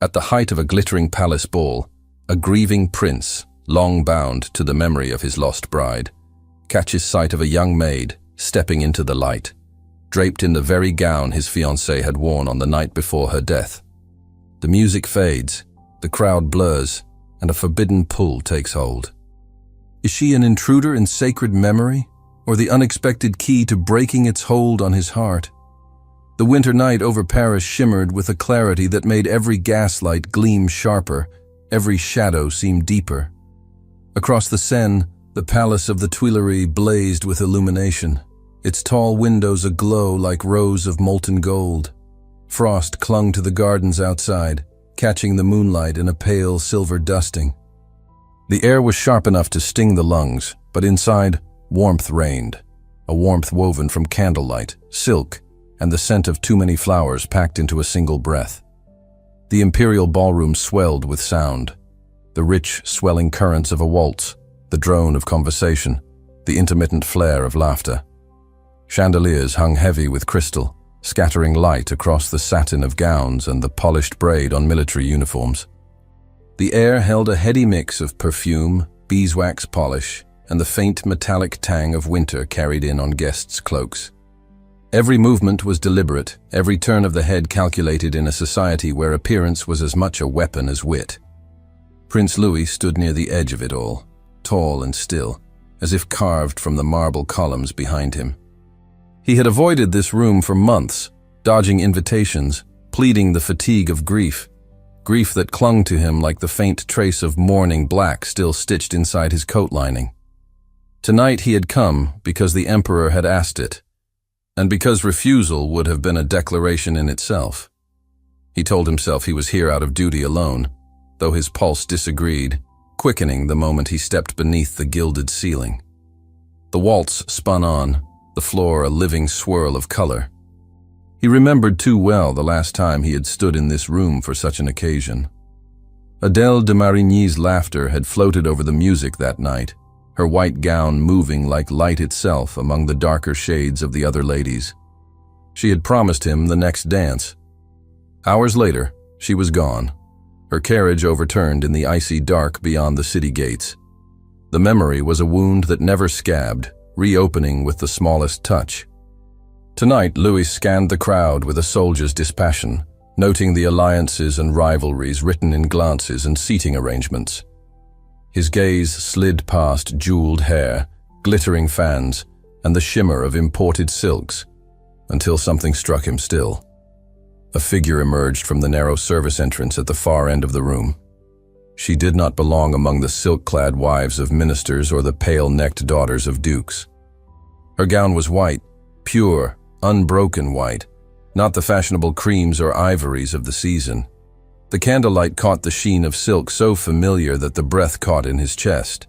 At the height of a glittering palace ball, a grieving prince, long bound to the memory of his lost bride, catches sight of a young maid stepping into the light, draped in the very gown his fiancée had worn on the night before her death. The music fades, the crowd blurs, and a forbidden pull takes hold. Is she an intruder in sacred memory, or the unexpected key to breaking its hold on his heart? The winter night over Paris shimmered with a clarity that made every gaslight gleam sharper, every shadow seem deeper. Across the Seine, the palace of the Tuileries blazed with illumination, its tall windows aglow like rows of molten gold. Frost clung to the gardens outside, catching the moonlight in a pale silver dusting. The air was sharp enough to sting the lungs, but inside, warmth reigned, a warmth woven from candlelight, silk, and the scent of too many flowers packed into a single breath. The imperial ballroom swelled with sound, the rich, swelling currents of a waltz, the drone of conversation, the intermittent flare of laughter. Chandeliers hung heavy with crystal, scattering light across the satin of gowns and the polished braid on military uniforms. The air held a heady mix of perfume, beeswax polish, and the faint metallic tang of winter carried in on guests' cloaks. Every movement was deliberate, every turn of the head calculated in a society where appearance was as much a weapon as wit. Prince Louis stood near the edge of it all, tall and still, as if carved from the marble columns behind him. He had avoided this room for months, dodging invitations, pleading the fatigue of grief that clung to him like the faint trace of mourning black still stitched inside his coat lining. Tonight he had come because the emperor had asked it, and because refusal would have been a declaration in itself. He told himself he was here out of duty alone, though his pulse disagreed, quickening the moment he stepped beneath the gilded ceiling. The waltz spun on, the floor a living swirl of color. He remembered too well the last time he had stood in this room for such an occasion. Adèle de Marigny's laughter had floated over the music that night, her white gown moving like light itself among the darker shades of the other ladies. She had promised him the next dance. Hours later, she was gone, her carriage overturned in the icy dark beyond the city gates. The memory was a wound that never scabbed, reopening with the smallest touch. Tonight, Louis scanned the crowd with a soldier's dispassion, noting the alliances and rivalries written in glances and seating arrangements. His gaze slid past jeweled hair, glittering fans, and the shimmer of imported silks, until something struck him still. A figure emerged from the narrow service entrance at the far end of the room. She did not belong among the silk-clad wives of ministers or the pale-necked daughters of dukes. Her gown was white, pure, unbroken white, not the fashionable creams or ivories of the season. The candlelight caught the sheen of silk so familiar that the breath caught in his chest.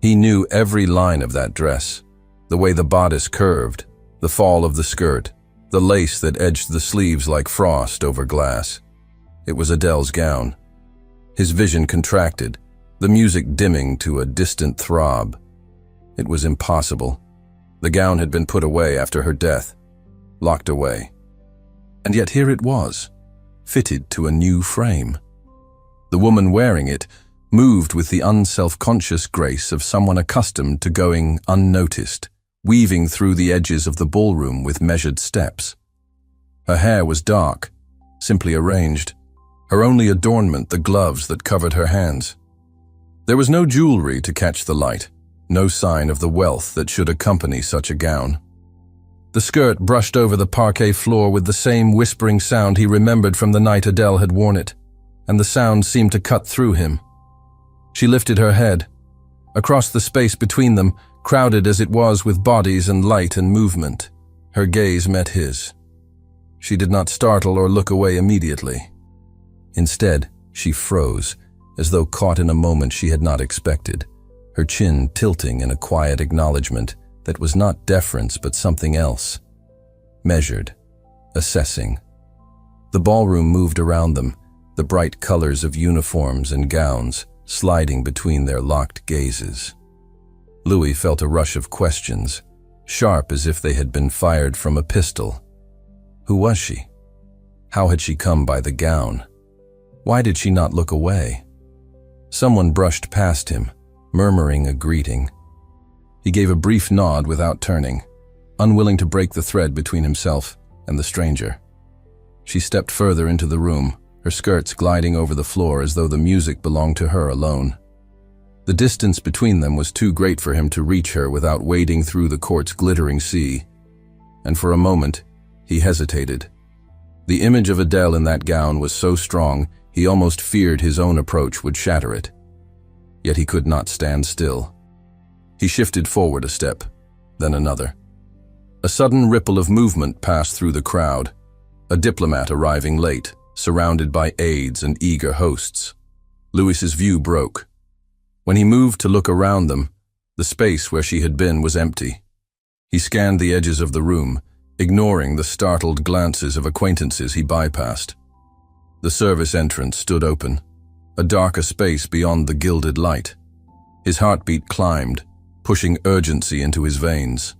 He knew every line of that dress, the way the bodice curved, the fall of the skirt, the lace that edged the sleeves like frost over glass. It was Adèle's gown. His vision contracted, the music dimming to a distant throb. It was impossible. The gown had been put away after her death, locked away. And yet here it was, fitted to a new frame. The woman wearing it moved with the unself-conscious grace of someone accustomed to going unnoticed, weaving through the edges of the ballroom with measured steps. Her hair was dark, simply arranged, her only adornment the gloves that covered her hands. There was no jewelry to catch the light, no sign of the wealth that should accompany such a gown. The skirt brushed over the parquet floor with the same whispering sound he remembered from the night Adèle had worn it, and the sound seemed to cut through him. She lifted her head. Across the space between them, crowded as it was with bodies and light and movement, her gaze met his. She did not startle or look away immediately. Instead, she froze, as though caught in a moment she had not expected, her chin tilting in a quiet acknowledgement that was not deference but something else. Measured, assessing. The ballroom moved around them, the bright colors of uniforms and gowns sliding between their locked gazes. Louis felt a rush of questions, sharp as if they had been fired from a pistol. Who was she? How had she come by the gown? Why did she not look away? Someone brushed past him, murmuring a greeting. He gave a brief nod without turning, unwilling to break the thread between himself and the stranger. She stepped further into the room, her skirts gliding over the floor as though the music belonged to her alone. The distance between them was too great for him to reach her without wading through the court's glittering sea, and for a moment he hesitated. The image of Adele in that gown was so strong he almost feared his own approach would shatter it. Yet he could not stand still. He shifted forward a step, then another. A sudden ripple of movement passed through the crowd, a diplomat arriving late, surrounded by aides and eager hosts. Louis's view broke. When he moved to look around them, the space where she had been was empty. He scanned the edges of the room, ignoring the startled glances of acquaintances he bypassed. The service entrance stood open, a darker space beyond the gilded light. His heartbeat climbed, pushing urgency into his veins.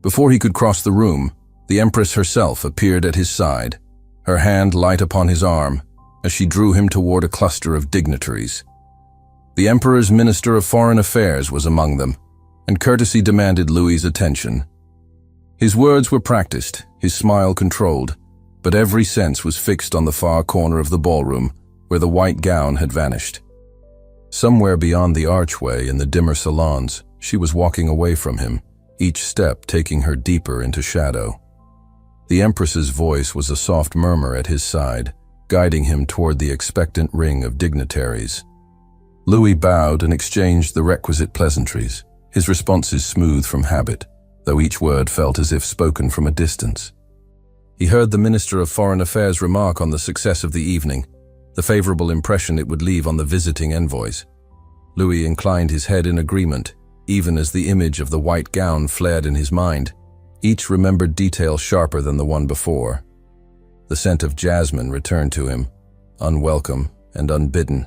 Before he could cross the room, the Empress herself appeared at his side, her hand light upon his arm as she drew him toward a cluster of dignitaries. The Emperor's Minister of Foreign Affairs was among them, and courtesy demanded Louis's attention. His words were practiced, his smile controlled, but every sense was fixed on the far corner of the ballroom, where the white gown had vanished. Somewhere beyond the archway in the dimmer salons, she was walking away from him, each step taking her deeper into shadow. The Empress's voice was a soft murmur at his side, guiding him toward the expectant ring of dignitaries. Louis bowed and exchanged the requisite pleasantries, his responses smooth from habit, though each word felt as if spoken from a distance. He heard the Minister of Foreign Affairs remark on the success of the evening, the favorable impression it would leave on the visiting envoys. Louis inclined his head in agreement, even as the image of the white gown flared in his mind. Each remembered detail sharper than the one before. The scent of jasmine returned to him, unwelcome and unbidden.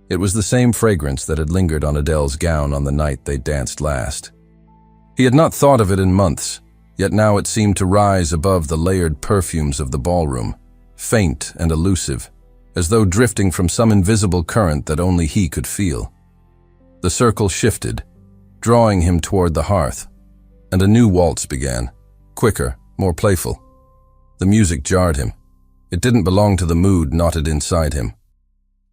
It was the same fragrance that had lingered on Adele's gown on the night they danced last. He had not thought of it in months, yet now it seemed to rise above the layered perfumes of the ballroom, faint and elusive, as though drifting from some invisible current that only he could feel. The circle shifted, drawing him toward the hearth, and a new waltz began, quicker, more playful. The music jarred him. It didn't belong to the mood knotted inside him.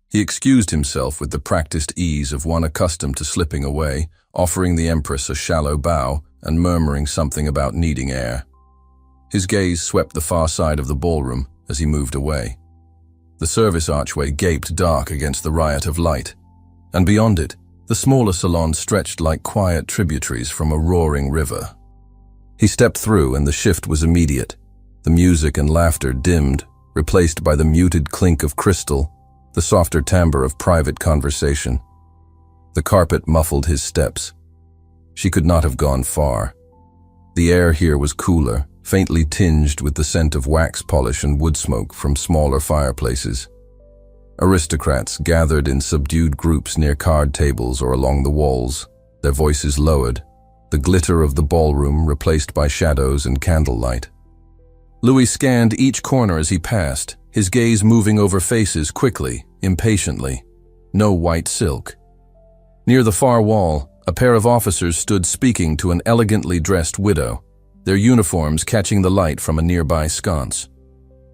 He excused himself with the practiced ease of one accustomed to slipping away, offering the Empress a shallow bow and murmuring something about needing air. His gaze swept the far side of the ballroom as he moved away. The service archway gaped dark against the riot of light, and beyond it, the smaller salons stretched like quiet tributaries from a roaring river. He stepped through, and the shift was immediate. The music and laughter dimmed, replaced by the muted clink of crystal, the softer timbre of private conversation. The carpet muffled his steps. She could not have gone far. The air here was cooler, faintly tinged with the scent of wax polish and wood smoke from smaller fireplaces. Aristocrats gathered in subdued groups near card tables or along the walls, their voices lowered, the glitter of the ballroom replaced by shadows and candlelight. Louis scanned each corner as he passed, his gaze moving over faces quickly, impatiently. No white silk. Near the far wall, a pair of officers stood speaking to an elegantly dressed widow, their uniforms catching the light from a nearby sconce.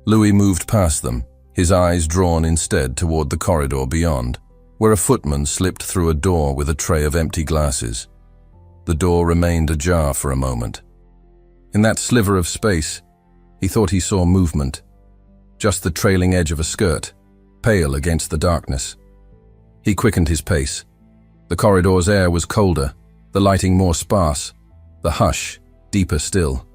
Louis moved past them, his eyes drawn instead toward the corridor beyond, where a footman slipped through a door with a tray of empty glasses. The door remained ajar for a moment. In that sliver of space, he thought he saw movement, just the trailing edge of a skirt, pale against the darkness. He quickened his pace. The corridor's air was colder, the lighting more sparse, the hush deeper still.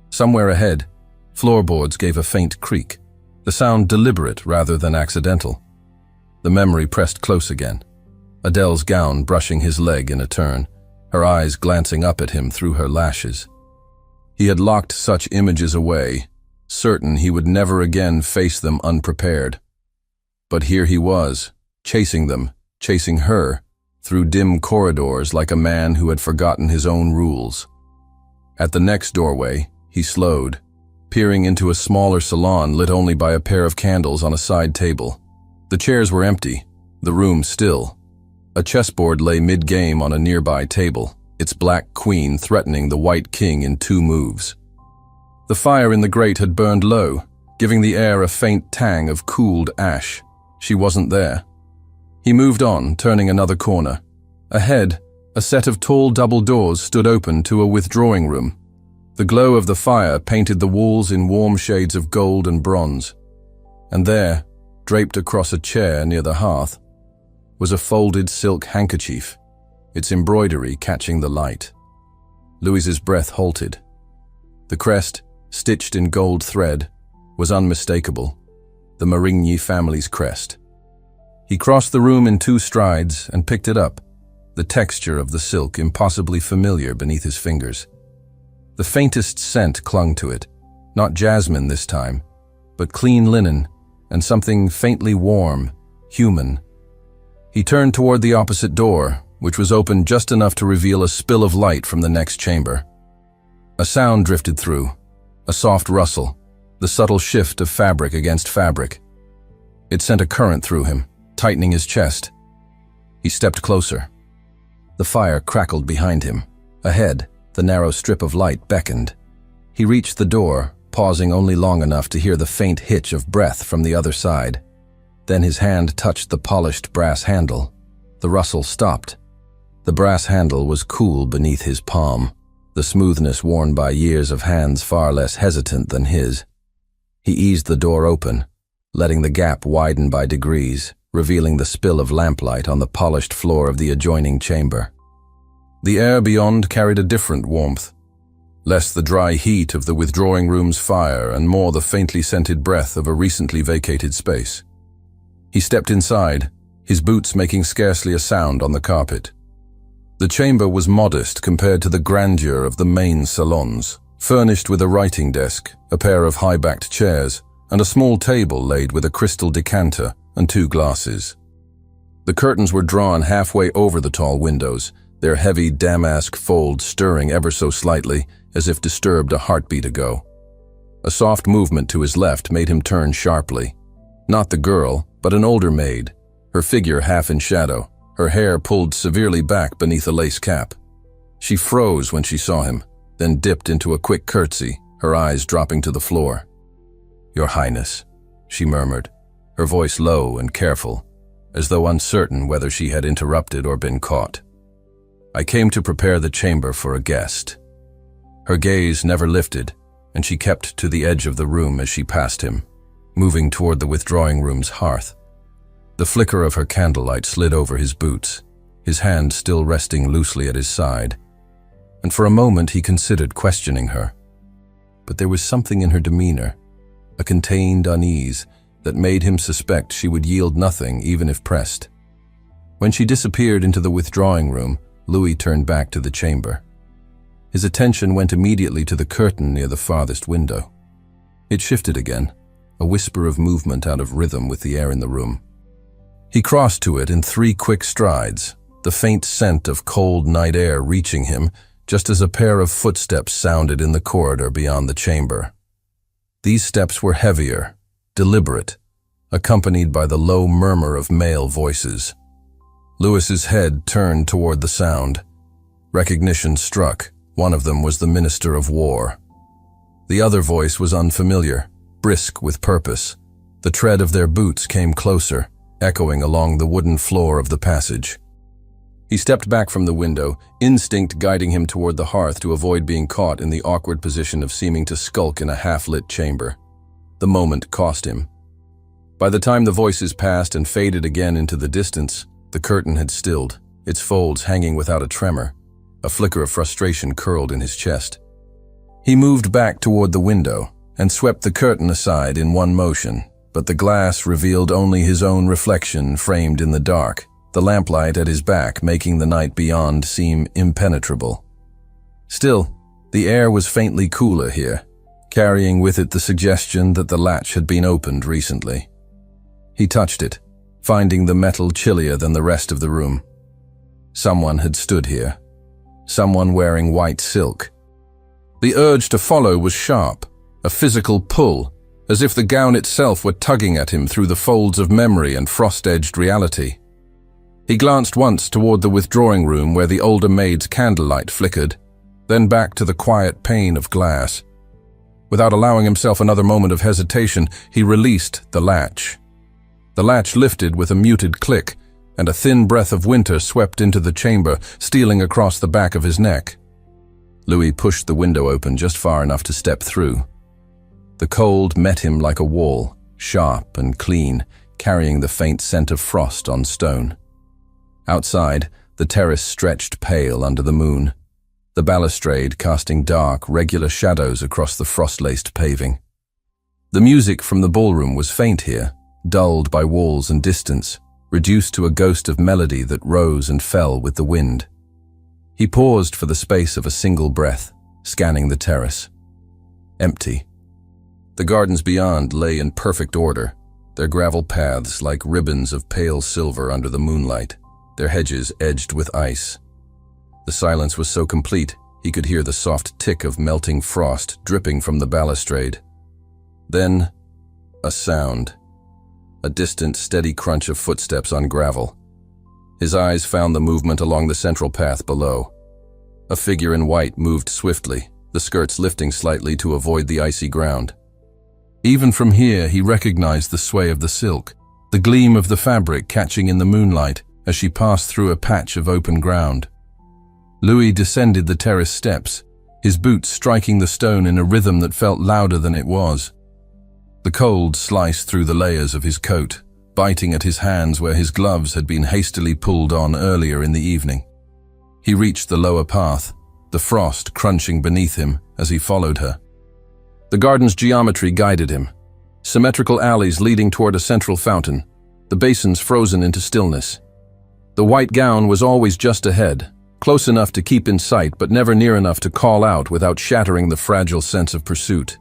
Somewhere ahead, floorboards gave a faint creak, the sound deliberate rather than accidental. The memory pressed close again, Adele's gown brushing his leg in a turn, her eyes glancing up at him through her lashes. He had locked such images away, certain he would never again face them unprepared. But here he was, chasing them, chasing her, through dim corridors like a man who had forgotten his own rules. At the next doorway, he slowed, peering into a smaller salon lit only by a pair of candles on a side table. The chairs were empty, the room still. A chessboard lay mid-game on a nearby table, its black queen threatening the white king in 2 moves. The fire in the grate had burned low, giving the air a faint tang of cooled ash. She wasn't there. He moved on, turning another corner. Ahead, a set of tall double doors stood open to a withdrawing room. The glow of the fire painted the walls in warm shades of gold and bronze. And there, draped across a chair near the hearth, was a folded silk handkerchief, its embroidery catching the light. Louis's breath halted. The crest, stitched in gold thread, was unmistakable, the Marigny family's crest. He crossed the room in 2 strides and picked it up, the texture of the silk impossibly familiar beneath his fingers. The faintest scent clung to it, not jasmine this time, but clean linen and something faintly warm, human. He turned toward the opposite door, which was open just enough to reveal a spill of light from the next chamber. A sound drifted through, a soft rustle, the subtle shift of fabric against fabric. It sent a current through him, tightening his chest. He stepped closer. The fire crackled behind him. Ahead, the narrow strip of light beckoned. He reached the door, pausing only long enough to hear the faint hitch of breath from the other side. Then his hand touched the polished brass handle. The rustle stopped. The brass handle was cool beneath his palm, the smoothness worn by years of hands far less hesitant than his. He eased the door open, letting the gap widen by degrees, revealing the spill of lamplight on the polished floor of the adjoining chamber. The air beyond carried a different warmth, less the dry heat of the withdrawing room's fire and more the faintly scented breath of a recently vacated space. He stepped inside, his boots making scarcely a sound on the carpet. The chamber was modest compared to the grandeur of the main salons, furnished with a writing desk, a pair of high-backed chairs, and a small table laid with a crystal decanter and 2 glasses. The curtains were drawn halfway over the tall windows, their heavy damask folds stirring ever so slightly, as if disturbed a heartbeat ago. A soft movement to his left made him turn sharply. Not the girl, but an older maid, her figure half in shadow, her hair pulled severely back beneath a lace cap. She froze when she saw him, then dipped into a quick curtsy, her eyes dropping to the floor. "Your Highness," she murmured, her voice low and careful, as though uncertain whether she had interrupted or been caught. "I came to prepare the chamber for a guest." Her gaze never lifted, and she kept to the edge of the room as she passed him, moving toward the withdrawing room's hearth. The flicker of her candlelight slid over his boots, his hand still resting loosely at his side, and for a moment he considered questioning her. But there was something in her demeanor, a contained unease, that made him suspect she would yield nothing even if pressed. When she disappeared into the withdrawing room, Louis turned back to the chamber. His attention went immediately to the curtain near the farthest window. It shifted again, a whisper of movement out of rhythm with the air in the room. He crossed to it in 3 quick strides, the faint scent of cold night air reaching him just as a pair of footsteps sounded in the corridor beyond the chamber. These steps were heavier, deliberate, accompanied by the low murmur of male voices. Louis's head turned toward the sound. Recognition struck. One of them was the Minister of War. The other voice was unfamiliar, brisk with purpose. The tread of their boots came closer, echoing along the wooden floor of the passage. He stepped back from the window, instinct guiding him toward the hearth to avoid being caught in the awkward position of seeming to skulk in a half-lit chamber. The moment cost him. By the time the voices passed and faded again into the distance, the curtain had stilled, its folds hanging without a tremor. A flicker of frustration curled in his chest. He moved back toward the window and swept the curtain aside in one motion, but the glass revealed only his own reflection framed in the dark, the lamplight at his back making the night beyond seem impenetrable. Still, the air was faintly cooler here, carrying with it the suggestion that the latch had been opened recently. He touched it, finding the metal chillier than the rest of the room. Someone had stood here. Someone wearing white silk. The urge to follow was sharp, a physical pull, as if the gown itself were tugging at him through the folds of memory and frost-edged reality. He glanced once toward the withdrawing room where the older maid's candlelight flickered, then back to the quiet pane of glass. Without allowing himself another moment of hesitation, he released the latch. The latch lifted with a muted click, and a thin breath of winter swept into the chamber, stealing across the back of his neck. Louis pushed the window open just far enough to step through. The cold met him like a wall, sharp and clean, carrying the faint scent of frost on stone. Outside, the terrace stretched pale under the moon, the balustrade casting dark, regular shadows across the frost-laced paving. The music from the ballroom was faint here, dulled by walls and distance, reduced to a ghost of melody that rose and fell with the wind. He paused for the space of a single breath, scanning the terrace. Empty. The gardens beyond lay in perfect order, their gravel paths like ribbons of pale silver under the moonlight, their hedges edged with ice. The silence was so complete, he could hear the soft tick of melting frost dripping from the balustrade. Then, a sound. A distant, steady crunch of footsteps on gravel. His eyes found the movement along the central path below. A figure in white moved swiftly, the skirts lifting slightly to avoid the icy ground. Even from here, he recognized the sway of the silk, the gleam of the fabric catching in the moonlight as she passed through a patch of open ground. Louis descended the terrace steps, his boots striking the stone in a rhythm that felt louder than it was. The cold sliced through the layers of his coat, biting at his hands where his gloves had been hastily pulled on earlier in the evening. He reached the lower path, the frost crunching beneath him as he followed her. The garden's geometry guided him. Symmetrical alleys leading toward a central fountain, the basins frozen into stillness. The white gown was always just ahead, close enough to keep in sight but never near enough to call out without shattering the fragile sense of pursuit.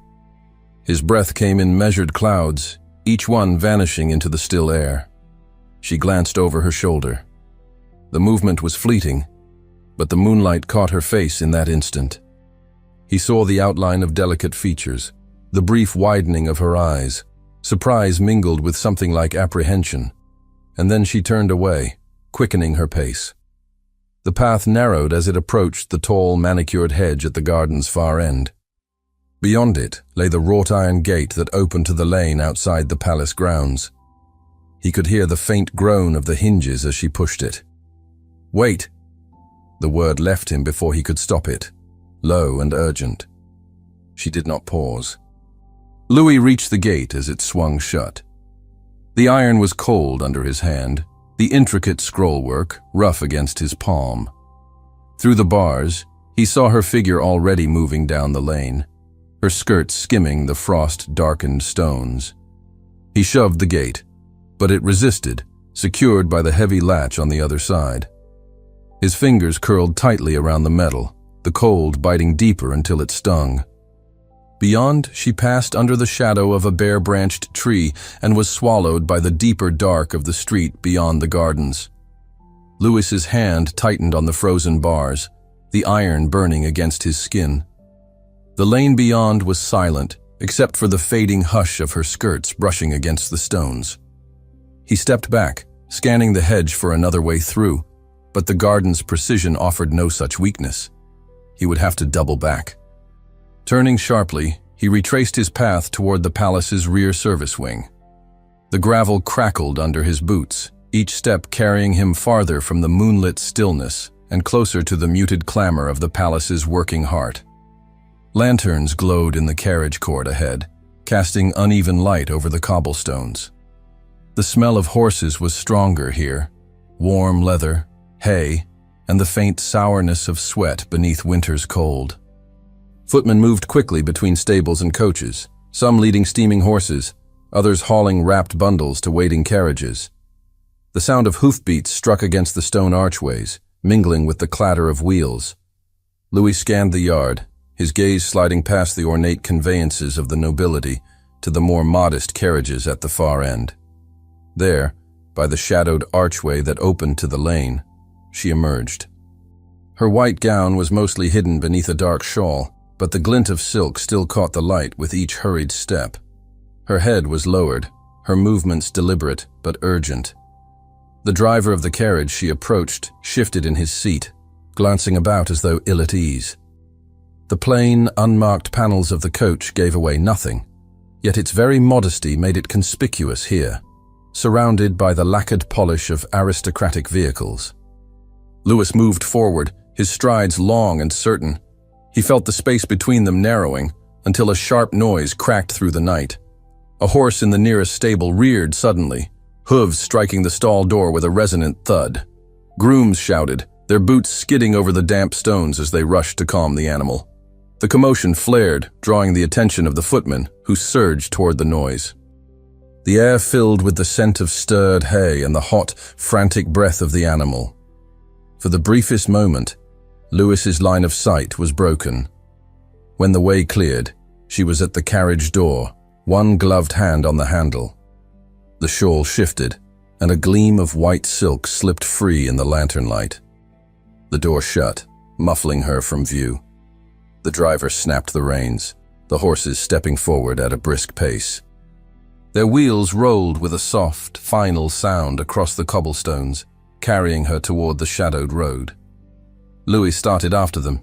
His breath came in measured clouds, each one vanishing into the still air. She glanced over her shoulder. The movement was fleeting, but the moonlight caught her face in that instant. He saw the outline of delicate features, the brief widening of her eyes, surprise mingled with something like apprehension, and then she turned away, quickening her pace. The path narrowed as it approached the tall, manicured hedge at the garden's far end. Beyond it lay the wrought-iron gate that opened to the lane outside the palace grounds. He could hear the faint groan of the hinges as she pushed it. "Wait!" The word left him before he could stop it, low and urgent. She did not pause. Louis reached the gate as it swung shut. The iron was cold under his hand, the intricate scrollwork rough against his palm. Through the bars, he saw her figure already moving down the lane, her skirts skimming the frost-darkened stones. He shoved the gate, but it resisted, secured by the heavy latch on the other side. His fingers curled tightly around the metal, the cold biting deeper until it stung. Beyond, she passed under the shadow of a bare-branched tree and was swallowed by the deeper dark of the street beyond the gardens. Louis's hand tightened on the frozen bars, the iron burning against his skin. The lane beyond was silent, except for the fading hush of her skirts brushing against the stones. He stepped back, scanning the hedge for another way through, but the garden's precision offered no such weakness. He would have to double back. Turning sharply, he retraced his path toward the palace's rear service wing. The gravel crackled under his boots, each step carrying him farther from the moonlit stillness and closer to the muted clamor of the palace's working heart. Lanterns glowed in the carriage court ahead, casting uneven light over the cobblestones. The smell of horses was stronger here, warm leather, hay, and the faint sourness of sweat beneath winter's cold. Footmen moved quickly between stables and coaches, some leading steaming horses, others hauling wrapped bundles to waiting carriages. The sound of hoofbeats struck against the stone archways, mingling with the clatter of wheels. Louis scanned the yard, his gaze sliding past the ornate conveyances of the nobility to the more modest carriages at the far end. There, by the shadowed archway that opened to the lane, she emerged. Her white gown was mostly hidden beneath a dark shawl, but the glint of silk still caught the light with each hurried step. Her head was lowered, her movements deliberate but urgent. The driver of the carriage she approached shifted in his seat, glancing about as though ill at ease. The plain, unmarked panels of the coach gave away nothing, yet its very modesty made it conspicuous here, surrounded by the lacquered polish of aristocratic vehicles. Louis moved forward, his strides long and certain. He felt the space between them narrowing until a sharp noise cracked through the night. A horse in the nearest stable reared suddenly, hooves striking the stall door with a resonant thud. Grooms shouted, their boots skidding over the damp stones as they rushed to calm the animal. The commotion flared, drawing the attention of the footman, who surged toward the noise. The air filled with the scent of stirred hay and the hot, frantic breath of the animal. For the briefest moment, Louis's line of sight was broken. When the way cleared, she was at the carriage door, one gloved hand on the handle. The shawl shifted, and a gleam of white silk slipped free in the lantern light. The door shut, muffling her from view. The driver snapped the reins, the horses stepping forward at a brisk pace. Their wheels rolled with a soft, final sound across the cobblestones, carrying her toward the shadowed road. Louis started after them,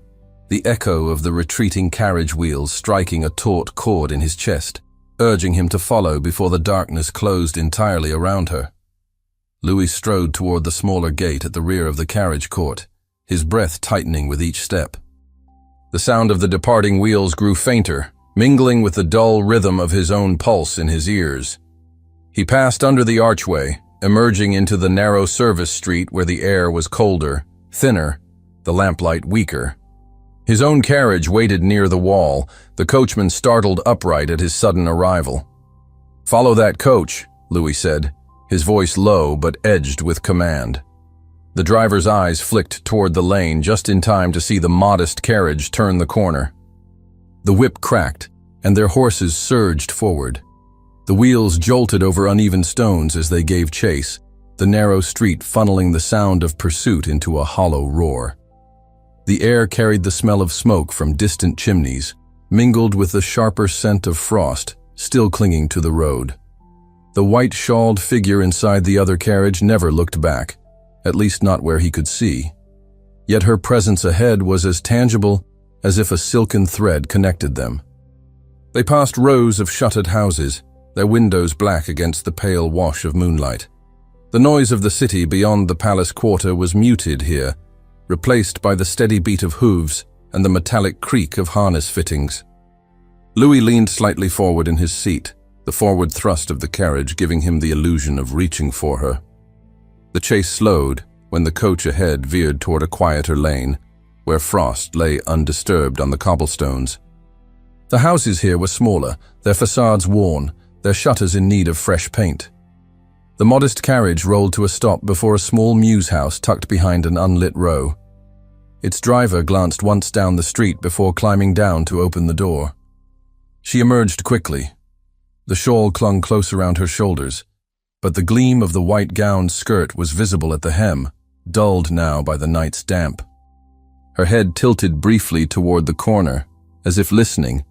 the echo of the retreating carriage wheels striking a taut chord in his chest, urging him to follow before the darkness closed entirely around her. Louis strode toward the smaller gate at the rear of the carriage court, his breath tightening with each step. The sound of the departing wheels grew fainter, mingling with the dull rhythm of his own pulse in his ears. He passed under the archway, emerging into the narrow service street where the air was colder, thinner, the lamplight weaker. His own carriage waited near the wall, the coachman startled upright at his sudden arrival. "Follow that coach," Louis said, his voice low but edged with command. The driver's eyes flicked toward the lane just in time to see the modest carriage turn the corner. The whip cracked, and their horses surged forward. The wheels jolted over uneven stones as they gave chase, the narrow street funneling the sound of pursuit into a hollow roar. The air carried the smell of smoke from distant chimneys, mingled with the sharper scent of frost still clinging to the road. The white-shawled figure inside the other carriage never looked back, at least not where he could see. Yet her presence ahead was as tangible as if a silken thread connected them. They passed rows of shuttered houses, their windows black against the pale wash of moonlight. The noise of the city beyond the palace quarter was muted here, replaced by the steady beat of hooves and the metallic creak of harness fittings. Louis leaned slightly forward in his seat, the forward thrust of the carriage giving him the illusion of reaching for her. The chase slowed when the coach ahead veered toward a quieter lane, where frost lay undisturbed on the cobblestones. The houses here were smaller, their facades worn, their shutters in need of fresh paint. The modest carriage rolled to a stop before a small mews house tucked behind an unlit row. Its driver glanced once down the street before climbing down to open the door. She emerged quickly. The shawl clung close around her shoulders, but the gleam of the white gowned skirt was visible at the hem, dulled now by the night's damp. Her head tilted briefly toward the corner, as if listening,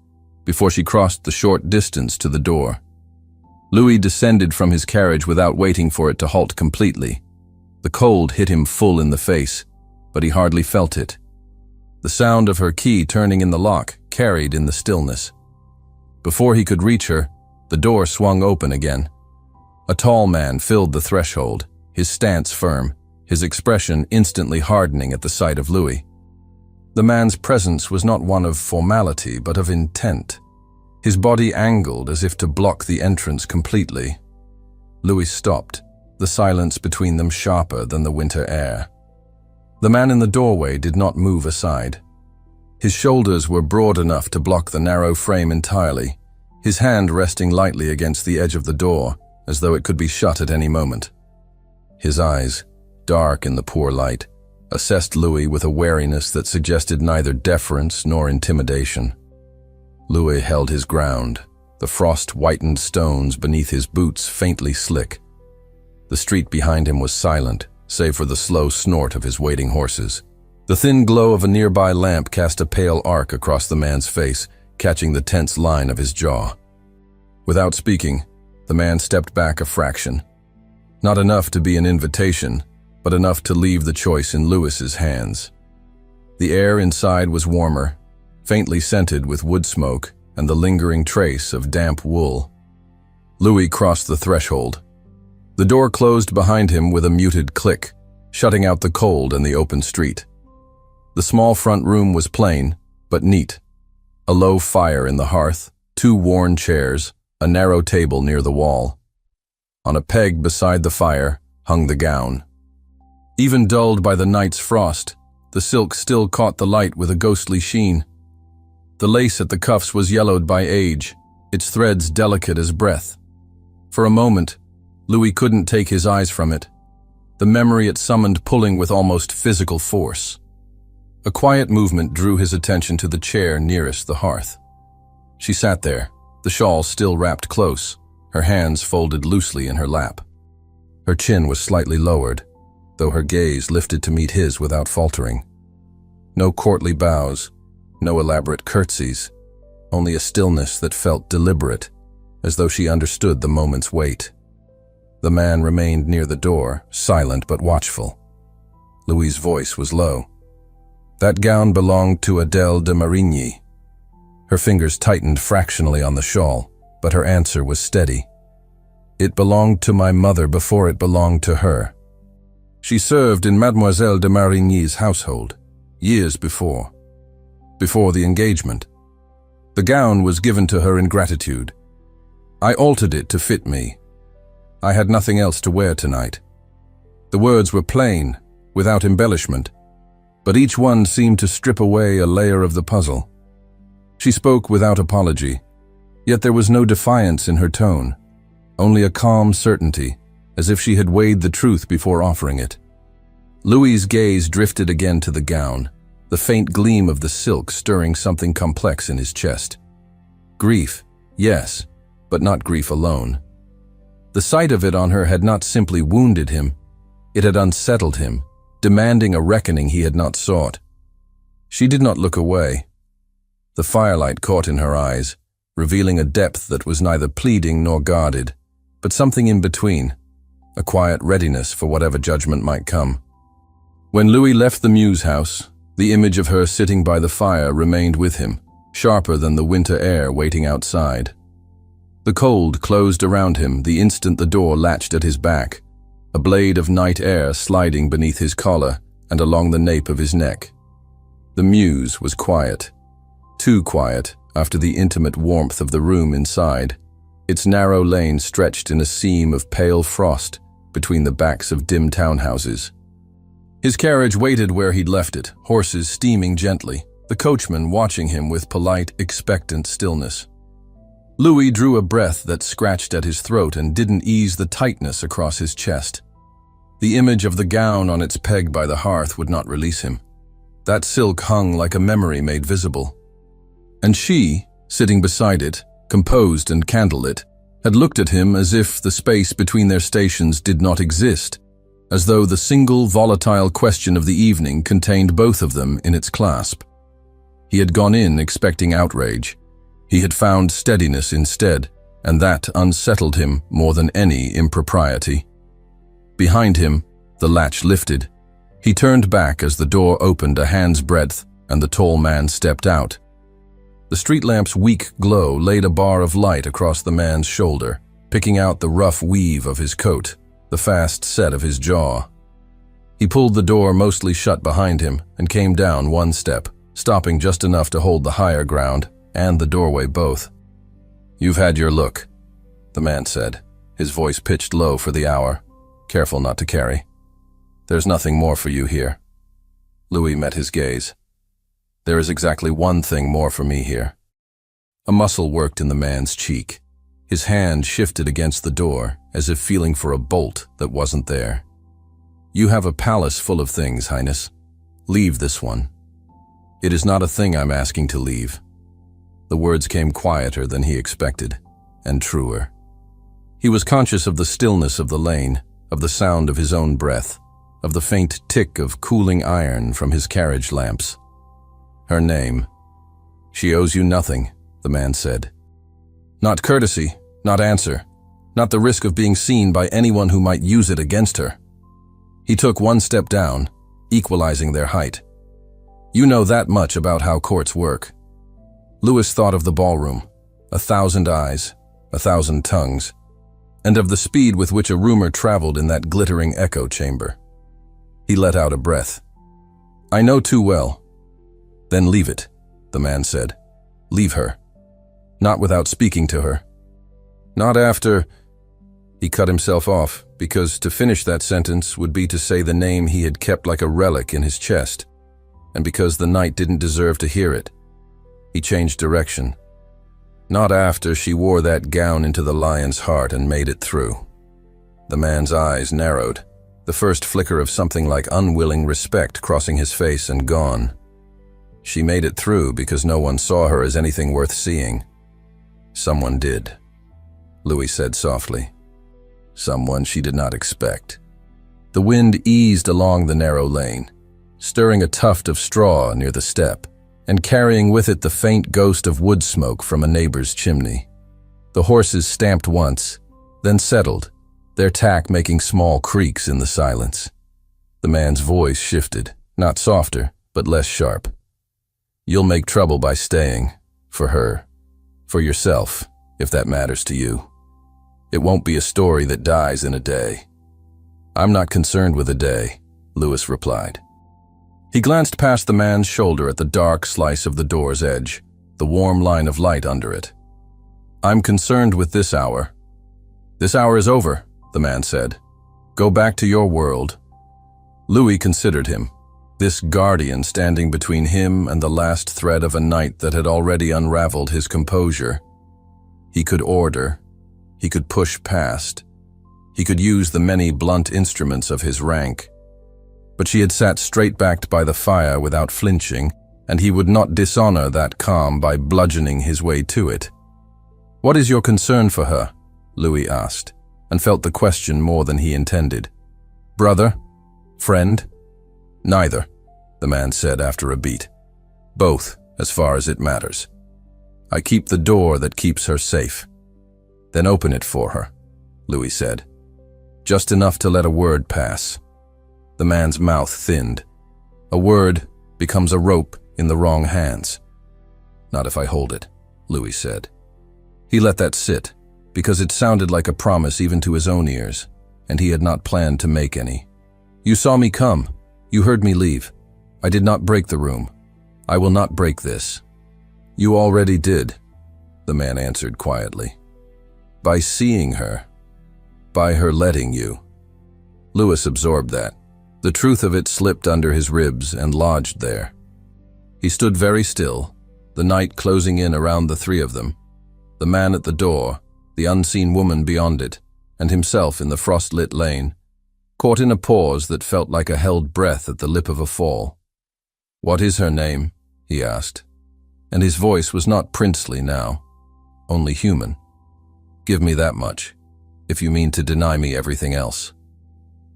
before she crossed the short distance to the door. Louis descended from his carriage without waiting for it to halt completely. The cold hit him full in the face, but he hardly felt it. The sound of her key turning in the lock carried in the stillness. Before he could reach her, the door swung open again. A tall man filled the threshold, his stance firm, his expression instantly hardening at the sight of Louis. The man's presence was not one of formality, but of intent. His body angled as if to block the entrance completely. Louis stopped, the silence between them sharper than the winter air. The man in the doorway did not move aside. His shoulders were broad enough to block the narrow frame entirely, his hand resting lightly against the edge of the door, as though it could be shut at any moment. His eyes, dark in the poor light, assessed Louis with a wariness that suggested neither deference nor intimidation. Louis held his ground, the frost-whitened stones beneath his boots faintly slick. The street behind him was silent, save for the slow snort of his waiting horses. The thin glow of a nearby lamp cast a pale arc across the man's face, catching the tense line of his jaw. Without speaking, the man stepped back a fraction. Not enough to be an invitation, but enough to leave the choice in Louis's hands. The air inside was warmer, faintly scented with wood smoke and the lingering trace of damp wool. Louis crossed the threshold. The door closed behind him with a muted click, shutting out the cold and the open street. The small front room was plain, but neat. A low fire in the hearth, 2 worn chairs, a narrow table near the wall. On a peg beside the fire hung the gown. Even dulled by the night's frost, the silk still caught the light with a ghostly sheen. The lace at the cuffs was yellowed by age, its threads delicate as breath. For a moment, Louis couldn't take his eyes from it, the memory it summoned pulling with almost physical force. A quiet movement drew his attention to the chair nearest the hearth. She sat there, the shawl still wrapped close, her hands folded loosely in her lap. Her chin was slightly lowered, though her gaze lifted to meet his without faltering. No courtly bows, no elaborate curtsies, only a stillness that felt deliberate, as though she understood the moment's weight. The man remained near the door, silent but watchful. Louis's voice was low. That gown belonged to Adèle de Marigny. Her fingers tightened fractionally on the shawl, but her answer was steady. It belonged to my mother before it belonged to her. She served in Mademoiselle de Marigny's household, years before the engagement. The gown was given to her in gratitude. I altered it to fit me. I had nothing else to wear tonight. The words were plain, without embellishment, but each one seemed to strip away a layer of the puzzle. She spoke without apology, yet there was no defiance in her tone, only a calm certainty, as if she had weighed the truth before offering it. Louis's gaze drifted again to the gown, the faint gleam of the silk stirring something complex in his chest. Grief, yes, but not grief alone. The sight of it on her had not simply wounded him, it had unsettled him, demanding a reckoning he had not sought. She did not look away. The firelight caught in her eyes, revealing a depth that was neither pleading nor guarded, but something in between, a quiet readiness for whatever judgment might come. When Louis left the Mews house, the image of her sitting by the fire remained with him, sharper than the winter air waiting outside. The cold closed around him the instant the door latched at his back, a blade of night air sliding beneath his collar and along the nape of his neck. The Mews was quiet, too quiet after the intimate warmth of the room inside. Its narrow lane stretched in a seam of pale frost between the backs of dim townhouses. His carriage waited where he'd left it, horses steaming gently, the coachman watching him with polite, expectant stillness. Louis drew a breath that scratched at his throat and didn't ease the tightness across his chest. The image of the gown on its peg by the hearth would not release him. That silk hung like a memory made visible. And she, sitting beside it, composed and candlelit, had looked at him as if the space between their stations did not exist, as though the single volatile question of the evening contained both of them in its clasp. He had gone in expecting outrage. He had found steadiness instead, and that unsettled him more than any impropriety. Behind him, the latch lifted. He turned back as the door opened a hand's breadth and the tall man stepped out. The street lamp's weak glow laid a bar of light across the man's shoulder, picking out the rough weave of his coat, the fast set of his jaw. He pulled the door mostly shut behind him and came down one step, stopping just enough to hold the higher ground and the doorway both. "You've had your look," the man said, his voice pitched low for the hour, careful not to carry. "There's nothing more for you here." Louis met his gaze. "There is exactly one thing more for me here." A muscle worked in the man's cheek. His hand shifted against the door, as if feeling for a bolt that wasn't there. "You have a palace full of things, Highness. Leave this one." "It is not a thing I'm asking to leave." The words came quieter than he expected, and truer. He was conscious of the stillness of the lane, of the sound of his own breath, of the faint tick of cooling iron from his carriage lamps. Her name. She owes you nothing, the man said. Not courtesy, not answer, not the risk of being seen by anyone who might use it against her. He took one step down, equalizing their height. You know that much about how courts work. Louis thought of the ballroom, 1,000 eyes, 1,000 tongues, and of the speed with which a rumor traveled in that glittering echo chamber. He let out a breath. I know too well. Then leave it, the man said. Leave her. Not without speaking to her. Not after... He cut himself off, because to finish that sentence would be to say the name he had kept like a relic in his chest, and because the night didn't deserve to hear it. He changed direction. Not after she wore that gown into the lion's heart and made it through. The man's eyes narrowed, the first flicker of something like unwilling respect crossing his face and gone. She made it through because no one saw her as anything worth seeing. Someone did, Louis said softly. Someone she did not expect. The wind eased along the narrow lane, stirring a tuft of straw near the step, and carrying with it the faint ghost of wood smoke from a neighbor's chimney. The horses stamped once, then settled, their tack making small creaks in the silence. The man's voice shifted, not softer, but less sharp. You'll make trouble by staying, for her, for yourself, if that matters to you. It won't be a story that dies in a day. I'm not concerned with a day, Louis replied. He glanced past the man's shoulder at the dark slice of the door's edge, the warm line of light under it. I'm concerned with this hour. This hour is over, the man said. Go back to your world. Louis considered him, this guardian standing between him and the last thread of a night that had already unraveled his composure. He could order. He could push past. He could use the many blunt instruments of his rank. But she had sat straight-backed by the fire without flinching, and he would not dishonor that calm by bludgeoning his way to it. What is your concern for her? Louis asked, and felt the question more than he intended. Brother? Friend? Neither, the man said after a beat. Both, as far as it matters. I keep the door that keeps her safe. Then open it for her, Louis said. Just enough to let a word pass. The man's mouth thinned. A word becomes a rope in the wrong hands. Not if I hold it, Louis said. He let that sit, because it sounded like a promise even to his own ears, and he had not planned to make any. You saw me come. You heard me leave. I did not break the room. I will not break this. You already did, the man answered quietly. By seeing her. By her letting you. Louis absorbed that. The truth of it slipped under his ribs and lodged there. He stood very still, the night closing in around the three of them, the man at the door, the unseen woman beyond it, and himself in the frost-lit lane, caught in a pause that felt like a held breath at the lip of a fall. What is her name? He asked, and his voice was not princely now, only human. Give me that much, if you mean to deny me everything else.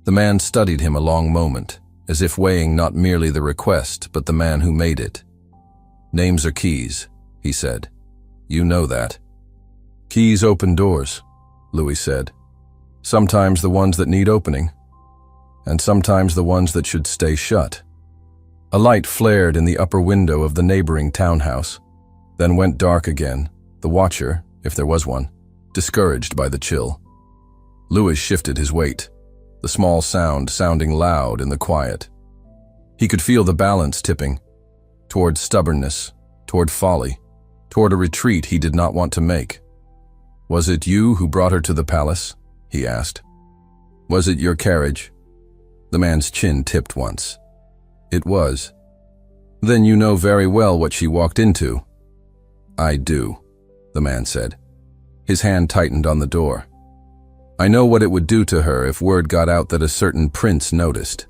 The man studied him a long moment, as if weighing not merely the request, but the man who made it. Names are keys, he said. You know that. Keys open doors, Louis said. Sometimes the ones that need opening, and sometimes the ones that should stay shut. A light flared in the upper window of the neighboring townhouse, then went dark again, the watcher, if there was one, discouraged by the chill. Louis shifted his weight, the small sound sounding loud in the quiet. He could feel the balance tipping, toward stubbornness, toward folly, toward a retreat he did not want to make. Was it you who brought her to the palace? He asked. Was it your carriage? The man's chin tipped once. It was. Then you know very well what she walked into. I do, the man said. His hand tightened on the door. I know what it would do to her if word got out that a certain prince noticed.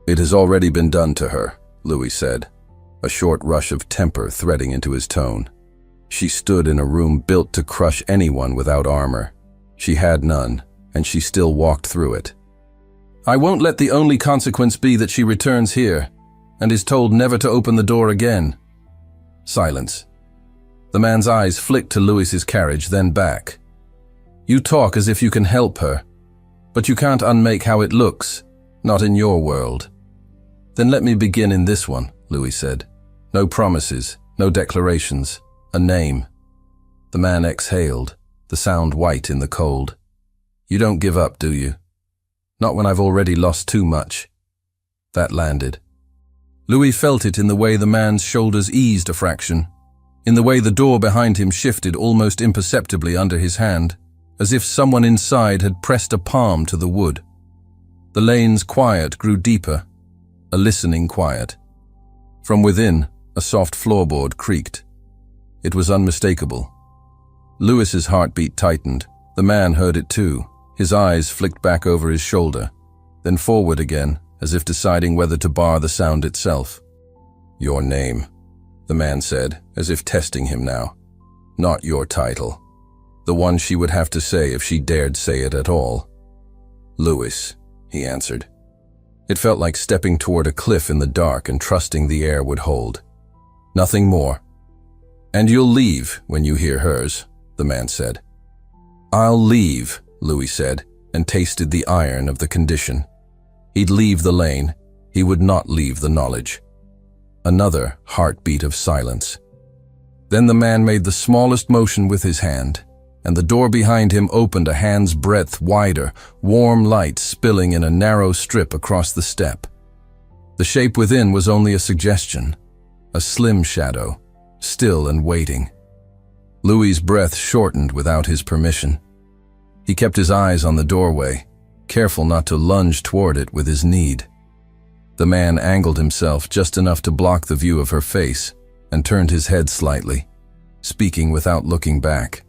It has already been done to her, Louis said, a short rush of temper threading into his tone. She stood in a room built to crush anyone without armor. She had none, and she still walked through it. I won't let the only consequence be that she returns here and is told never to open the door again. Silence. The man's eyes flicked to Louis's carriage, then back. You talk as if you can help her, but you can't unmake how it looks, not in your world. Then let me begin in this one, Louis said. No promises, no declarations, a name. The man exhaled, the sound white in the cold. You don't give up, do you? Not when I've already lost too much. That landed. Louis felt it in the way the man's shoulders eased a fraction, in the way the door behind him shifted almost imperceptibly under his hand, as if someone inside had pressed a palm to the wood. The lane's quiet grew deeper, a listening quiet. From within, a soft floorboard creaked. It was unmistakable. Louis's heartbeat tightened. The man heard it too. His eyes flicked back over his shoulder, then forward again, as if deciding whether to bar the sound itself. Your name, the man said, as if testing him now. Not your title. The one she would have to say if she dared say it at all. Louis, he answered. It felt like stepping toward a cliff in the dark and trusting the air would hold. Nothing more. And you'll leave when you hear hers, the man said. I'll leave, Louis said, and tasted the iron of the condition. He'd leave the lane. He would not leave the knowledge. Another heartbeat of silence. Then the man made the smallest motion with his hand, and the door behind him opened a hand's breadth wider, warm light spilling in a narrow strip across the step. The shape within was only a suggestion, a slim shadow, still and waiting. Louis's breath shortened without his permission. He kept his eyes on the doorway, careful not to lunge toward it with his need. The man angled himself just enough to block the view of her face and turned his head slightly, speaking without looking back.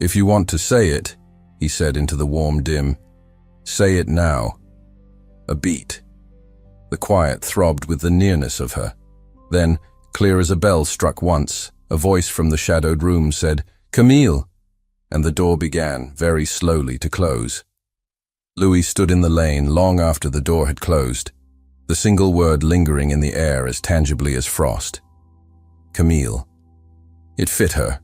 If you want to say it, he said into the warm dim, say it now. A beat. The quiet throbbed with the nearness of her. Then, clear as a bell struck once, a voice from the shadowed room said, Camille, and the door began, very slowly, to close. Louis stood in the lane long after the door had closed, the single word lingering in the air as tangibly as frost. Camille. It fit her,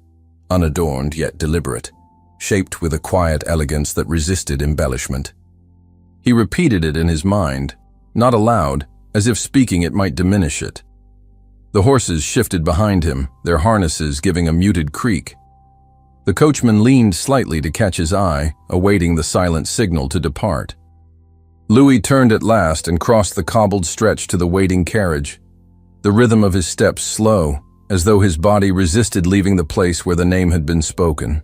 unadorned yet deliberate, shaped with a quiet elegance that resisted embellishment. He repeated it in his mind, not aloud, as if speaking it might diminish it. The horses shifted behind him, their harnesses giving a muted creak. The coachman leaned slightly to catch his eye, awaiting the silent signal to depart. Louis turned at last and crossed the cobbled stretch to the waiting carriage, the rhythm of his steps slow, as though his body resisted leaving the place where the name had been spoken.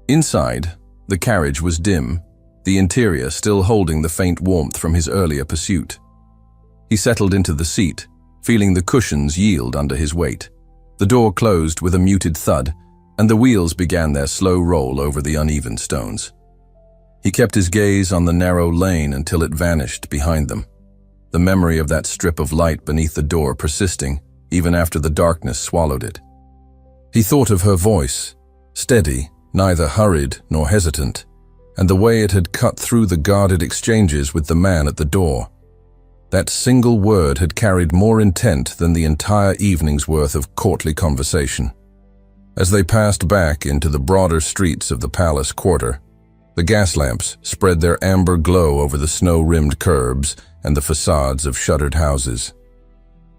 Inside, the carriage was dim, the interior still holding the faint warmth from his earlier pursuit. He settled into the seat, feeling the cushions yield under his weight. The door closed with a muted thud, and the wheels began their slow roll over the uneven stones. He kept his gaze on the narrow lane until it vanished behind them, the memory of that strip of light beneath the door persisting even after the darkness swallowed it. He thought of her voice, steady, neither hurried nor hesitant, and the way it had cut through the guarded exchanges with the man at the door. That single word had carried more intent than the entire evening's worth of courtly conversation. As they passed back into the broader streets of the palace quarter, the gas lamps spread their amber glow over the snow-rimmed curbs and the facades of shuttered houses.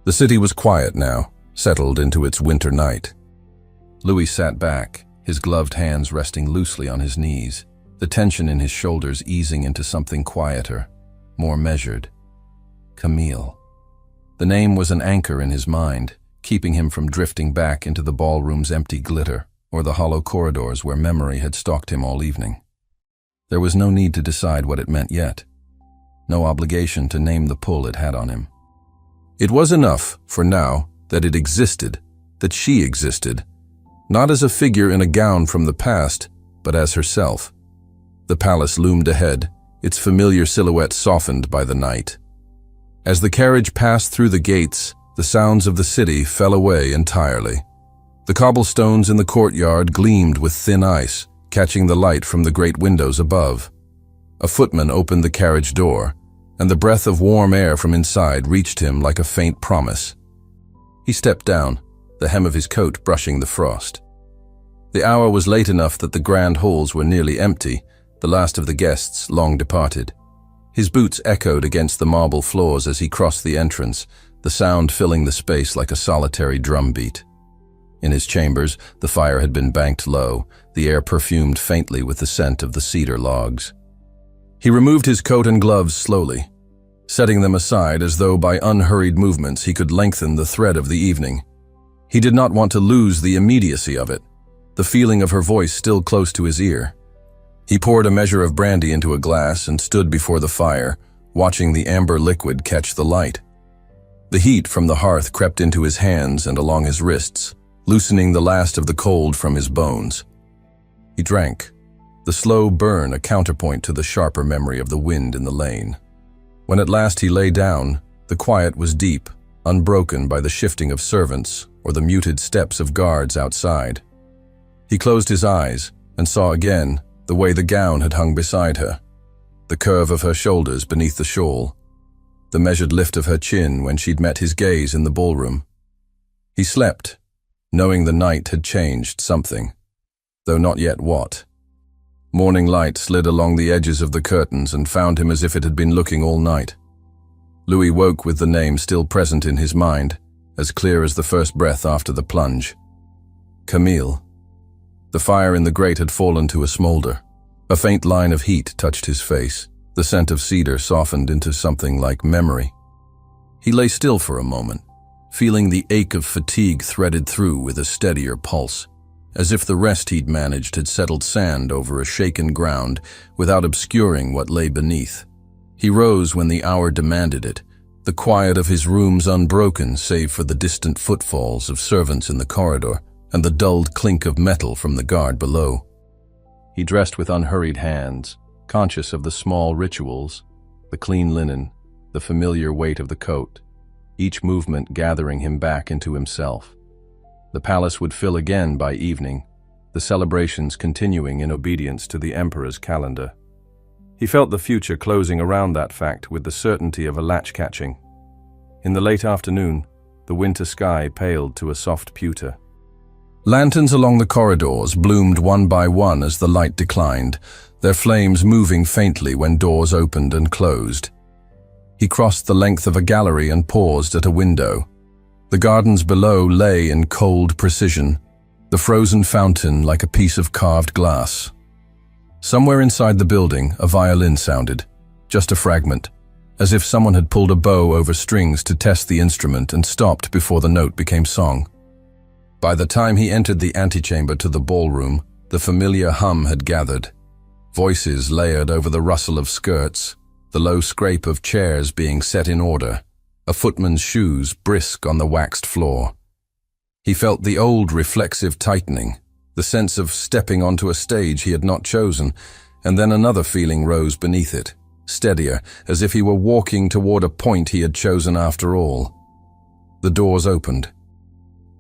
The city was quiet now, settled into its winter night. Louis sat back, his gloved hands resting loosely on his knees, the tension in his shoulders easing into something quieter, more measured. Camille. The name was an anchor in his mind, keeping him from drifting back into the ballroom's empty glitter or the hollow corridors where memory had stalked him all evening. There was no need to decide what it meant yet, no obligation to name the pull it had on him. It was enough, for now, that it existed, that she existed, not as a figure in a gown from the past, but as herself. The palace loomed ahead, its familiar silhouette softened by the night. As the carriage passed through the gates, the sounds of the city fell away entirely. The cobblestones in the courtyard gleamed with thin ice, catching the light from the great windows above. A footman opened the carriage door, and the breath of warm air from inside reached him like a faint promise. He stepped down, the hem of his coat brushing the frost. The hour was late enough that the grand halls were nearly empty, the last of the guests long departed. His boots echoed against the marble floors as he crossed the entrance, the sound filling the space like a solitary drumbeat. In his chambers, the fire had been banked low, the air perfumed faintly with the scent of the cedar logs. He removed his coat and gloves slowly, setting them aside as though by unhurried movements he could lengthen the thread of the evening. He did not want to lose the immediacy of it, the feeling of her voice still close to his ear. He poured a measure of brandy into a glass and stood before the fire, watching the amber liquid catch the light. The heat from the hearth crept into his hands and along his wrists, loosening the last of the cold from his bones. He drank, the slow burn a counterpoint to the sharper memory of the wind in the lane. When at last he lay down, the quiet was deep, unbroken by the shifting of servants or the muted steps of guards outside. He closed his eyes and saw again the way the gown had hung beside her, the curve of her shoulders beneath the shawl, the measured lift of her chin when she'd met his gaze in the ballroom. He slept, knowing the night had changed something, though not yet what. Morning light slid along the edges of the curtains and found him as if it had been looking all night. Louis woke with the name still present in his mind, as clear as the first breath after the plunge. Camille. The fire in the grate had fallen to a smolder. A faint line of heat touched his face. The scent of cedar softened into something like memory. He lay still for a moment, feeling the ache of fatigue threaded through with a steadier pulse, as if the rest he'd managed had settled sand over a shaken ground without obscuring what lay beneath. He rose when the hour demanded it, the quiet of his rooms unbroken save for the distant footfalls of servants in the corridor and the dulled clink of metal from the guard below. He dressed with unhurried hands, conscious of the small rituals, the clean linen, the familiar weight of the coat, each movement gathering him back into himself. The palace would fill again by evening, the celebrations continuing in obedience to the emperor's calendar. He felt the future closing around that fact with the certainty of a latch catching. In the late afternoon, the winter sky paled to a soft pewter. Lanterns along the corridors bloomed one by one as the light declined, their flames moving faintly when doors opened and closed. He crossed the length of a gallery and paused at a window. The gardens below lay in cold precision, the frozen fountain like a piece of carved glass. Somewhere inside the building, a violin sounded, just a fragment, as if someone had pulled a bow over strings to test the instrument and stopped before the note became song. By the time he entered the antechamber to the ballroom, the familiar hum had gathered. Voices layered over the rustle of skirts, the low scrape of chairs being set in order, a footman's shoes brisk on the waxed floor. He felt the old reflexive tightening, the sense of stepping onto a stage he had not chosen, and then another feeling rose beneath it, steadier, as if he were walking toward a point he had chosen after all. The doors opened.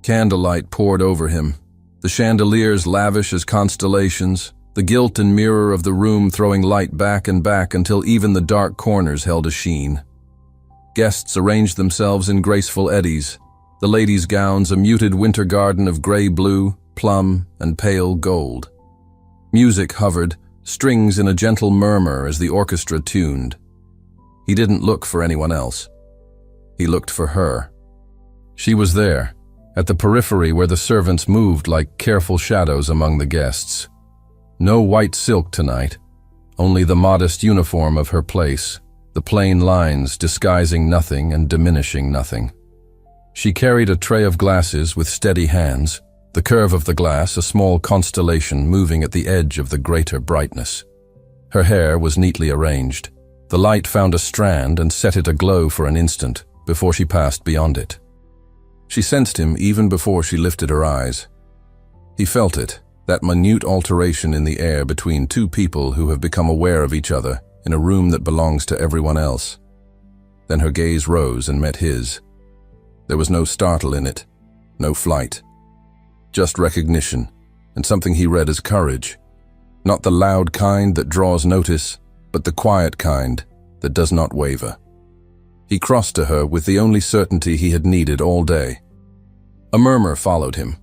Candlelight poured over him, the chandeliers lavish as constellations, the gilt and mirror of the room throwing light back and back until even the dark corners held a sheen. Guests arranged themselves in graceful eddies, the ladies' gowns a muted winter garden of gray-blue, plum, and pale gold. Music hovered, strings in a gentle murmur as the orchestra tuned. He didn't look for anyone else. He looked for her. She was there, at the periphery where the servants moved like careful shadows among the guests. No white silk tonight, only the modest uniform of her place, the plain lines disguising nothing and diminishing nothing. She carried a tray of glasses with steady hands, the curve of the glass a small constellation moving at the edge of the greater brightness. Her hair was neatly arranged. The light found a strand and set it aglow for an instant before she passed beyond it. She sensed him even before she lifted her eyes. He felt it, that minute alteration in the air between two people who have become aware of each other in a room that belongs to everyone else. Then her gaze rose and met his. There was no startle in it, no flight. Just recognition, and something he read as courage. Not the loud kind that draws notice, but the quiet kind that does not waver. He crossed to her with the only certainty he had needed all day. A murmur followed him,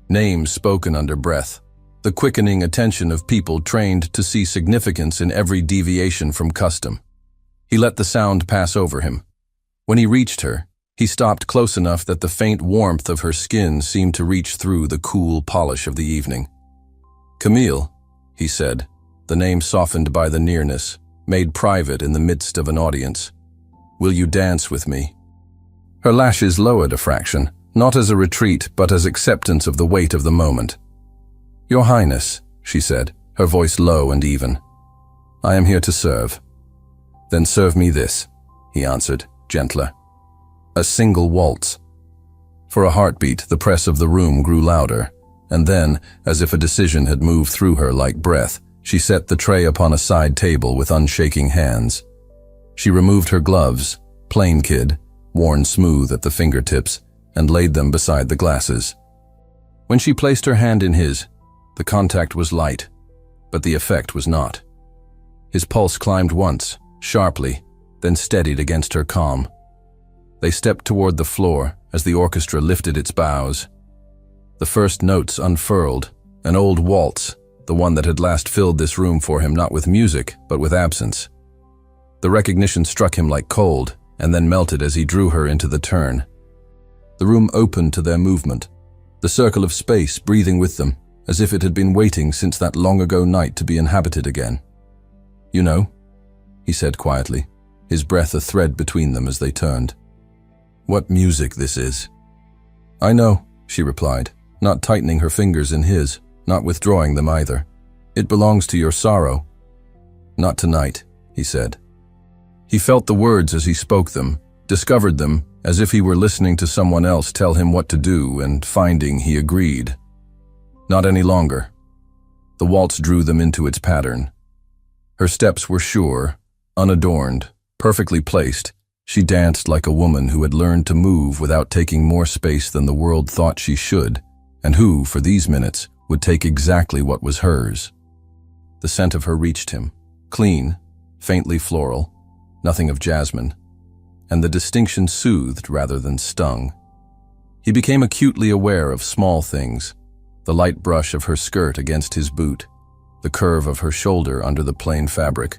names spoken under breath, the quickening attention of people trained to see significance in every deviation from custom. He let the sound pass over him. When he reached her, he stopped close enough that the faint warmth of her skin seemed to reach through the cool polish of the evening. "Camille," he said, the name softened by the nearness, made private in the midst of an audience. "Will you dance with me?" Her lashes lowered a fraction, not as a retreat but as acceptance of the weight of the moment. "Your Highness," she said, her voice low and even. "I am here to serve." "Then serve me this," he answered, gentler. A single waltz. For a heartbeat, the press of the room grew louder, and then, as if a decision had moved through her like breath, she set the tray upon a side table with unshaking hands. She removed her gloves, plain kid, worn smooth at the fingertips, and laid them beside the glasses. When she placed her hand in his, the contact was light, but the effect was not. His pulse climbed once, sharply, then steadied against her calm. They stepped toward the floor as the orchestra lifted its bows. The first notes unfurled, an old waltz, the one that had last filled this room for him not with music, but with absence. The recognition struck him like cold, and then melted as he drew her into the turn. The room opened to their movement, the circle of space breathing with them, as if it had been waiting since that long-ago night to be inhabited again. "You know," he said quietly, his breath a thread between them as they turned. "What music this is." "I know," she replied, not tightening her fingers in his, not withdrawing them either. "It belongs to your sorrow." "Not tonight," he said. He felt the words as he spoke them, discovered them as if he were listening to someone else tell him what to do, and finding he agreed. Not any longer. The waltz drew them into its pattern. Her steps were sure, unadorned, perfectly placed. She danced like a woman who had learned to move without taking more space than the world thought she should, and who, for these minutes, would take exactly what was hers. The scent of her reached him, clean, faintly floral, nothing of jasmine, and the distinction soothed rather than stung. He became acutely aware of small things, the light brush of her skirt against his boot, the curve of her shoulder under the plain fabric,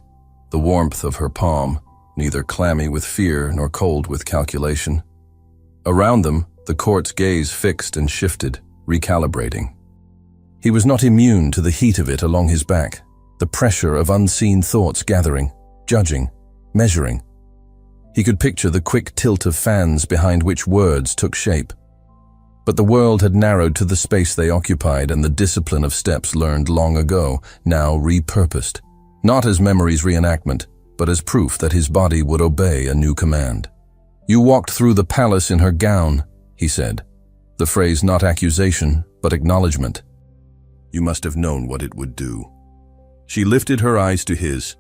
the warmth of her palm, neither clammy with fear nor cold with calculation. Around them, the court's gaze fixed and shifted, recalibrating. He was not immune to the heat of it along his back, the pressure of unseen thoughts gathering, judging, measuring. He could picture the quick tilt of fans behind which words took shape. But the world had narrowed to the space they occupied, and the discipline of steps learned long ago, now repurposed, not as memory's reenactment, but as proof that his body would obey a new command. "You walked through the palace in her gown," he said, the phrase not accusation, but acknowledgement. "You must have known what it would do." She lifted her eyes to his,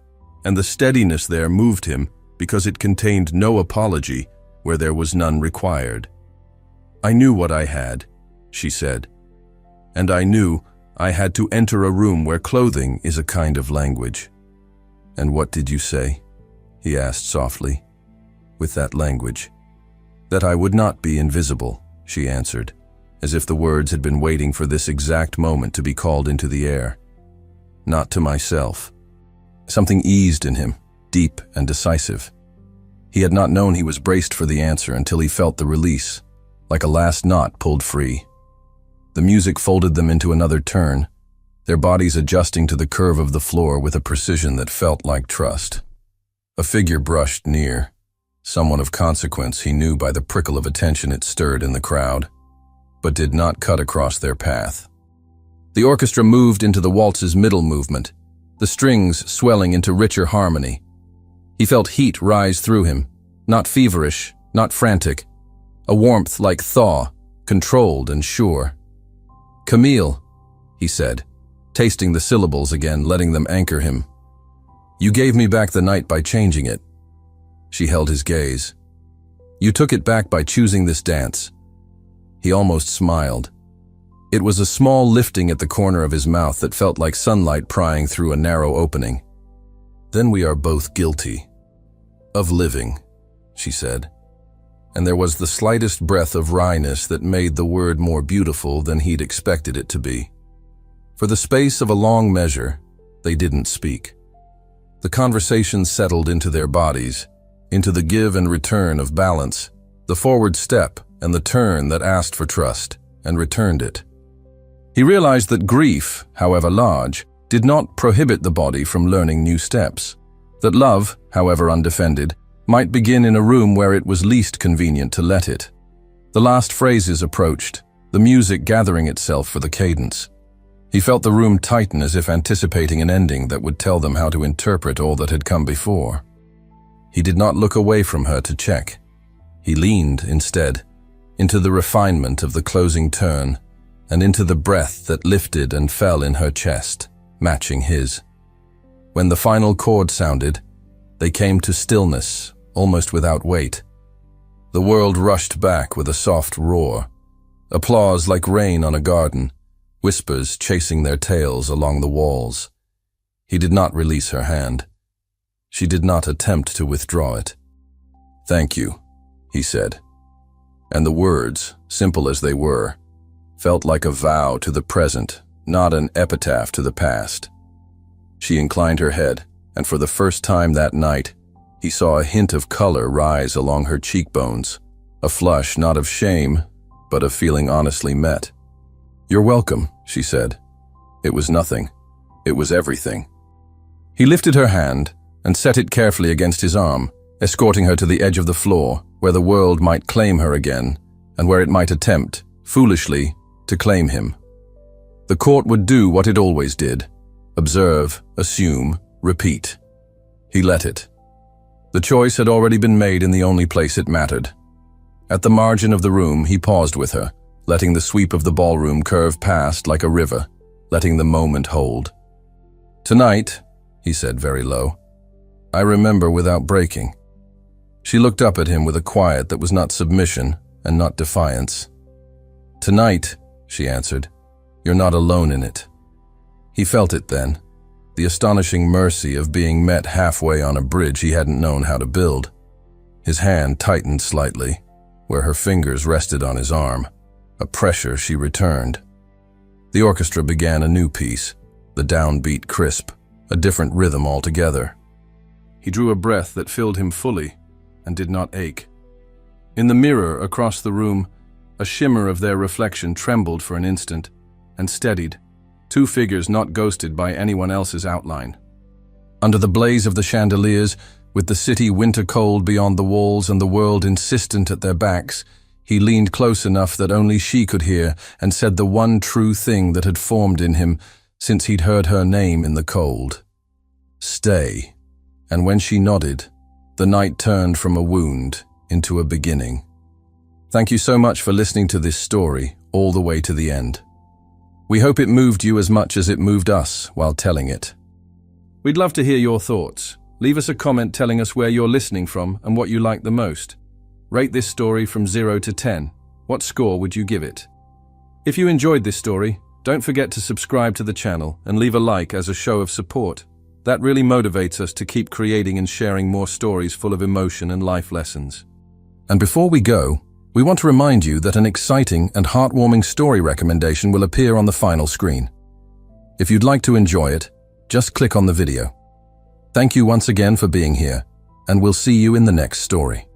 and the steadiness there moved him because it contained no apology where there was none required. "I knew what I had," she said, "and I knew I had to enter a room where clothing is a kind of language." "And what did you say?" he asked softly. "With that language?" "That I would not be invisible," she answered, as if the words had been waiting for this exact moment to be called into the air. "Not to myself." Something eased in him, deep and decisive. He had not known he was braced for the answer until he felt the release, like a last knot pulled free. The music folded them into another turn, their bodies adjusting to the curve of the floor with a precision that felt like trust. A figure brushed near, someone of consequence he knew by the prickle of attention it stirred in the crowd, but did not cut across their path. The orchestra moved into the waltz's middle movement, the strings swelling into richer harmony. He felt heat rise through him, not feverish, not frantic, a warmth like thaw, controlled and sure. "Camille," he said, tasting the syllables again, letting them anchor him. "You gave me back the night by changing it." She held his gaze. "You took it back by choosing this dance." He almost smiled. It was a small lifting at the corner of his mouth that felt like sunlight prying through a narrow opening. "Then we are both guilty of living," she said, and there was the slightest breath of wryness that made the word more beautiful than he'd expected it to be. For the space of a long measure, they didn't speak. The conversation settled into their bodies, into the give and return of balance, the forward step and the turn that asked for trust and returned it. He realized that grief, however large, did not prohibit the body from learning new steps, that love, however undefended, might begin in a room where it was least convenient to let it. The last phrases approached, the music gathering itself for the cadence. He felt the room tighten as if anticipating an ending that would tell them how to interpret all that had come before. He did not look away from her to check. He leaned, instead, into the refinement of the closing turn and into the breath that lifted and fell in her chest, matching his. When the final chord sounded, they came to stillness, almost without weight. The world rushed back with a soft roar, applause like rain on a garden, whispers chasing their tails along the walls. He did not release her hand. She did not attempt to withdraw it. "Thank you," he said, and the words, simple as they were, felt like a vow to the present, not an epitaph to the past. She inclined her head, and for the first time that night, he saw a hint of color rise along her cheekbones, a flush not of shame, but of feeling honestly met. "You're welcome," she said. It was nothing. It was everything. He lifted her hand and set it carefully against his arm, escorting her to the edge of the floor, where the world might claim her again, and where it might attempt, foolishly, to claim him. The court would do what it always did: observe, assume, repeat. He let it. The choice had already been made in the only place it mattered. At the margin of the room, he paused with her, letting the sweep of the ballroom curve past like a river, letting the moment hold. "Tonight," he said very low, "I remember without breaking." She looked up at him with a quiet that was not submission and not defiance. "Tonight," she answered, "you're not alone in it." He felt it then, the astonishing mercy of being met halfway on a bridge he hadn't known how to build. His hand tightened slightly, where her fingers rested on his arm, a pressure she returned. The orchestra began a new piece, the downbeat crisp, a different rhythm altogether. He drew a breath that filled him fully and did not ache. In the mirror across the room, a shimmer of their reflection trembled for an instant and steadied, two figures not ghosted by anyone else's outline. Under the blaze of the chandeliers, with the city winter cold beyond the walls and the world insistent at their backs, he leaned close enough that only she could hear and said the one true thing that had formed in him since he'd heard her name in the cold. "Stay." And when she nodded, the night turned from a wound into a beginning. Thank you so much for listening to this story all the way to the end. We hope it moved you as much as it moved us while telling it. We'd love to hear your thoughts. Leave us a comment telling us where you're listening from and what you like the most. Rate this story from 0 to 10. What score would you give it? If you enjoyed this story, don't forget to subscribe to the channel and leave a like as a show of support. That really motivates us to keep creating and sharing more stories full of emotion and life lessons. And before we go, we want to remind you that an exciting and heartwarming story recommendation will appear on the final screen. If you'd like to enjoy it, just click on the video. Thank you once again for being here, and we'll see you in the next story.